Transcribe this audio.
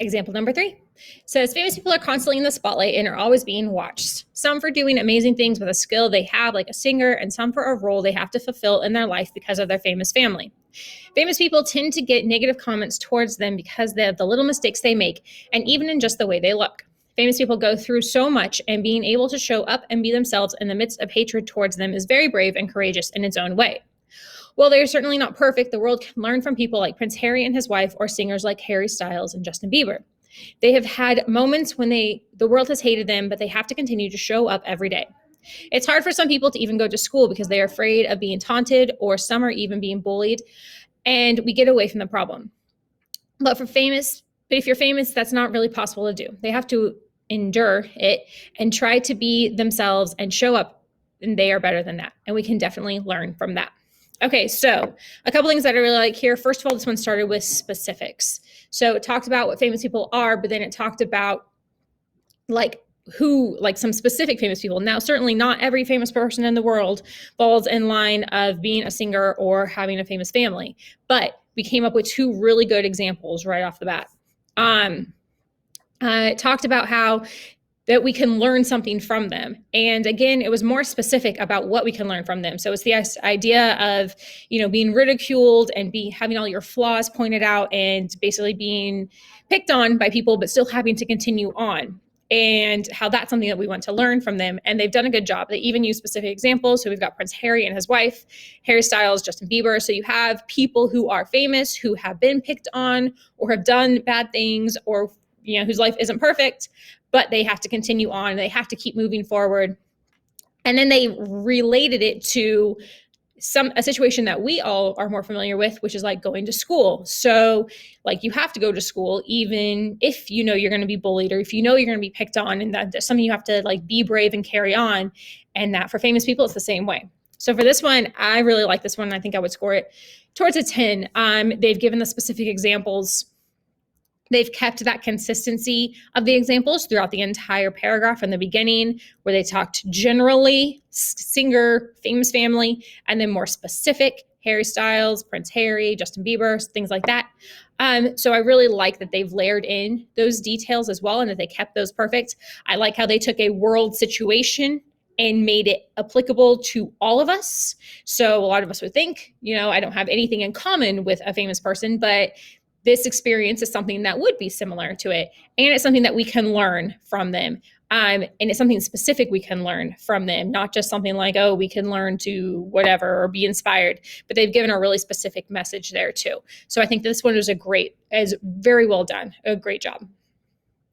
Example number 3 says famous people are constantly in the spotlight and are always being watched. Some for doing amazing things with a skill they have, like a singer, and some for a role they have to fulfill in their life because of their famous family. Famous people tend to get negative comments towards them because of the little mistakes they make, and even in just the way they look. Famous people go through so much, and being able to show up and be themselves in the midst of hatred towards them is very brave and courageous in its own way. While they're certainly not perfect, the world can learn from people like Prince Harry and his wife, or singers like Harry Styles and Justin Bieber. They have had moments when the world has hated them, but they have to continue to show up every day. It's hard for some people to even go to school because they are afraid of being taunted, or some are even being bullied, and we get away from the problem. But if you're famous, that's not really possible to do. They have to endure it and try to be themselves and show up, and they are better than that. And we can definitely learn from that. Okay, so a couple things that I really like here. First of all, this one started with specifics. So it talked about what famous people are, but then it talked about some specific famous people. Now, certainly not every famous person in the world falls in line of being a singer or having a famous family, but we came up with 2 really good examples right off the bat. It talked about how that we can learn something from them. And again, it was more specific about what we can learn from them. So it's the idea of, being ridiculed and having all your flaws pointed out and basically being picked on by people, but still having to continue on, and how that's something that we want to learn from them. And they've done a good job. They even use specific examples. So we've got Prince Harry and his wife, Harry Styles, Justin Bieber. So you have people who are famous, who have been picked on or have done bad things, or whose life isn't perfect, but they have to continue on. They have to keep moving forward. And then they related it to a situation that we all are more familiar with, which is like going to school. So you have to go to school, even if you're going to be bullied, or if you're going to be picked on, and that's something you have to be brave and carry on. And that for famous people, it's the same way. So for this one, I really like this one. I think I would score it towards a 10. They've given the specific examples. They've kept that consistency of the examples throughout the entire paragraph in the beginning, where they talked generally, singer, famous family, and then more specific, Harry Styles, Prince Harry, Justin Bieber, things like that. So I really like that they've layered in those details as well, and that they kept those perfect. I like how they took a world situation and made it applicable to all of us. So a lot of us would think, I don't have anything in common with a famous person, but this experience is something that would be similar to it. And it's something that we can learn from them. And it's something specific we can learn from them, not just something like, oh, we can learn to whatever or be inspired. But they've given a really specific message there too. So I think this one is very well done. A great job.